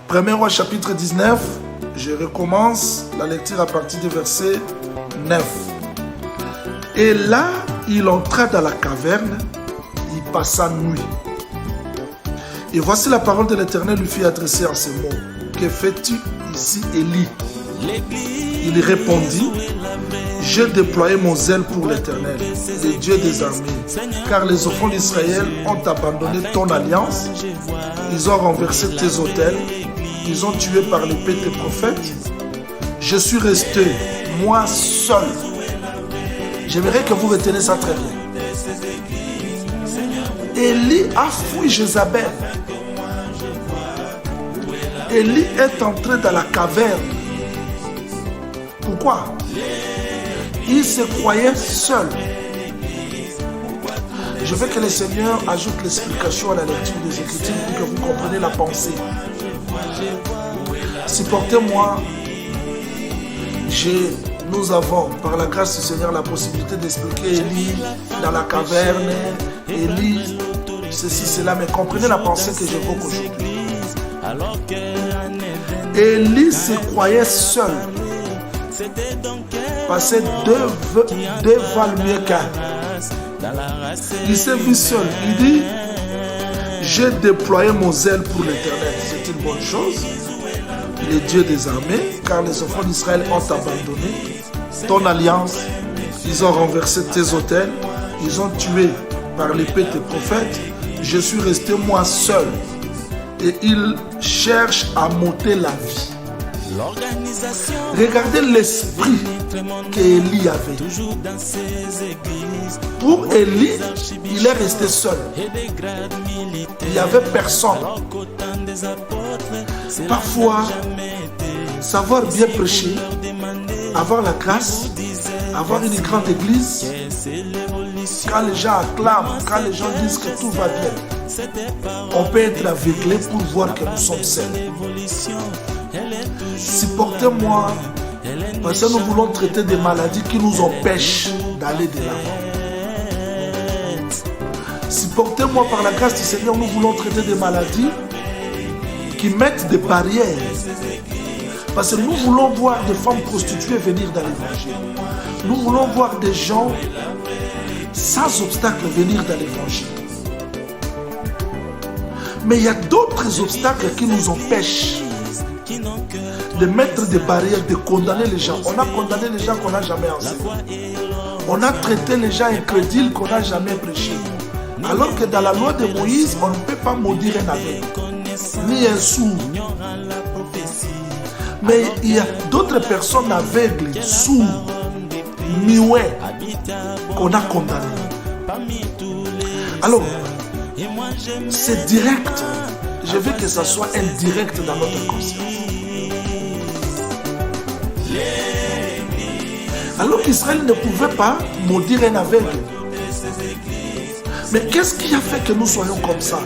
1er Roi chapitre 19, je recommence la lecture à partir du verset 9. Et là, il entra dans la caverne, il passa nuit. Et voici la parole de l'Éternel lui fut adressée en ces mots. Que fais-tu ici, Élie? Il répondit, j'ai déployé mon zèle pour l'Éternel, le Dieu des armées, car les enfants d'Israël ont abandonné ton alliance, ils ont renversé tes autels, ils ont tué par l'épée tes prophètes. Je suis resté, moi seul. J'aimerais que vous retenez ça très bien. Élie a fui Jézabel. Élie est entré dans la caverne. Pourquoi? Il se croyait seul. Je veux que le Seigneur ajoute l'explication à la lecture des Écritures pour que vous compreniez la pensée. Supportez-moi. Nous avons, par la grâce du Seigneur, la possibilité d'expliquer Élie dans la caverne. Élie, ceci, cela. Mais comprenez la pensée que j'évoque aujourd'hui. Élie se croyait seul. Parce que deux valent mieux qu'un. Il s'est vu seul. Il dit, j'ai déployé mon zèle pour l'Éternel. C'est une bonne chose. Il est Dieu des armées, car les enfants d'Israël ont abandonné ton alliance. Ils ont renversé tes autels. Ils ont tué par l'épée tes prophètes. Je suis resté moi seul. Et ils cherchent à m'ôter la vie. Regardez l'esprit qu'Élie avait. Pour Élie, il est resté seul. Il n'y avait personne. Parfois, savoir bien prêcher, avoir la grâce, avoir une grande église, quand les gens acclament, quand les gens disent que tout va bien, on peut être aveuglé pour voir que nous sommes seuls. Supportez-moi, parce que nous voulons traiter des maladies qui nous empêchent d'aller de l'avant. Supportez-moi, par la grâce du Seigneur, nous voulons traiter des maladies qui mettent des barrières. Parce que nous voulons voir des femmes prostituées venir dans l'évangile. Nous voulons voir des gens sans obstacle venir dans l'évangile. Mais il y a d'autres obstacles qui nous empêchent de mettre des barrières, de condamner les gens. On a condamné les gens qu'on n'a jamais enseigné. On a traité les gens incrédules qu'on n'a jamais prêché. Alors que dans la loi de Moïse, on ne peut pas maudire un aveugle, ni un sourd. Mais il y a d'autres personnes aveugles, sourds, muets, qu'on a condamnées. Alors, c'est direct. Je veux que ça soit indirect dans notre conscience. Alors qu'Israël ne pouvait pas maudire un aveugle. Mais qu'est-ce qui a fait que nous soyons comme ça?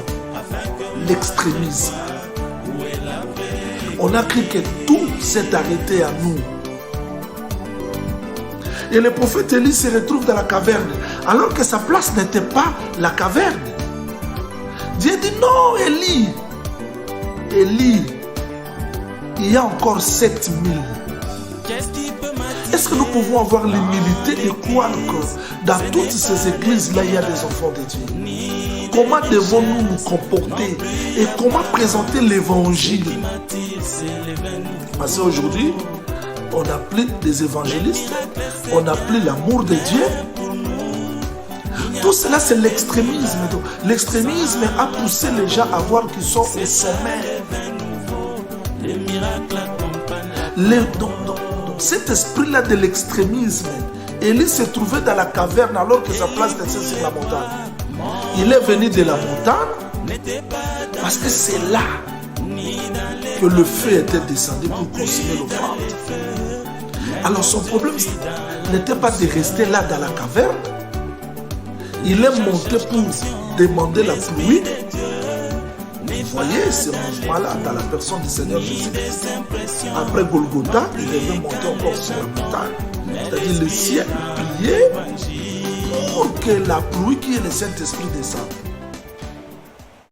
L'extrémisme. On a cru que tout s'est arrêté à nous. Et le prophète Élie se retrouve dans la caverne, alors que sa place n'était pas la caverne. Dieu dit non, Élie. Élie, il y a encore 7000. Est-ce que nous pouvons avoir l'humilité de croire que dans toutes ces églises-là, il y a des enfants de Dieu? Comment devons-nous nous comporter et comment présenter l'évangile? Parce qu'aujourd'hui, on n'a plus des évangélistes, on n'a plus l'amour de Dieu. Tout cela, c'est l'extrémisme. L'extrémisme a poussé les gens à voir qu'ils sont au sommet. Cet esprit-là de l'extrémisme, Élie se trouvait dans la caverne alors que sa place était sur la montagne. Il est venu de la montagne parce que c'est là que le feu était descendu pour consumer l'offrande. Alors son problème n'était pas de rester là dans la caverne. Il est monté pour demander la pluie. Vous voyez ce mouvement-là dans la personne du Seigneur Jésus-Christ. Après Golgotha, il devait monter encore sur la montagne. C'est-à-dire le ciel plié pour que la pluie qui est le Saint-Esprit descende.